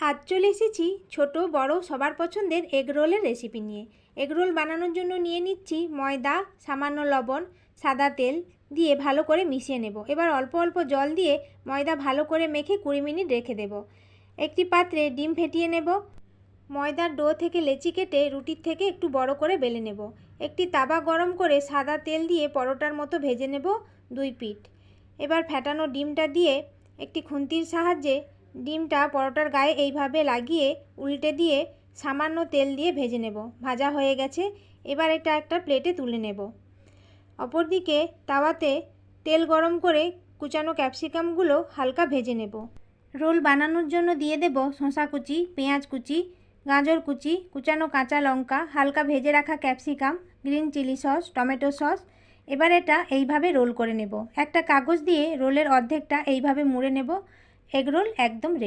আজ চলে এসেছি ছোট বড় সবার পছন্দের এগ রোলের রেসিপি নিয়ে। এগ রোল বানানোর জন্য নিয়ে নিচ্ছি ময়দা, সামান্য লবণ, সাদা তেল দিয়ে ভালো করে মিশিয়ে নেব। এবার অল্প অল্প জল দিয়ে ময়দা ভালো করে মেখে 20 মিনিট রেখে দেব। একটি পাত্রে ডিম ফেটিয়ে নেব। ময়দার ডো থেকে লেচি কেটে রুটির থেকে একটু বড় করে বেলে নেব। একটি তাওয়া গরম করে সাদা তেল দিয়ে পরোটার মতো ভেজে নেব 2 পিঠ। এবার ফেটানো ডিমটা দিয়ে একটি খুন্তির সাহায্যে ডিমটা পরোটার গায়ে এইভাবে লাগিয়ে উল্টে দিয়ে সামান্য তেল দিয়ে ভেজে নেব। ভাজা হয়ে গেছে, এবার এটা একটা প্লেটে তুলে নেব। অপরদিকে তাওয়াতে তেল গরম করে কুচানো ক্যাপসিকামগুলো হালকা ভেজে নেব। রোল বানানোর জন্য দিয়ে দেব শসা কুচি, পেঁয়াজ কুচি, গাজর কুচি, কুচানো কাঁচা লঙ্কা, হালকা ভেজে রাখা capsicum, green chilli sauce, tomato sauce. এবার এটা এইভাবে রোল করে নেব। একটা কাগজ দিয়ে রোলের অর্ধেকটা এইভাবে মুড়ে নেব। এগ রোল একদম রেডি।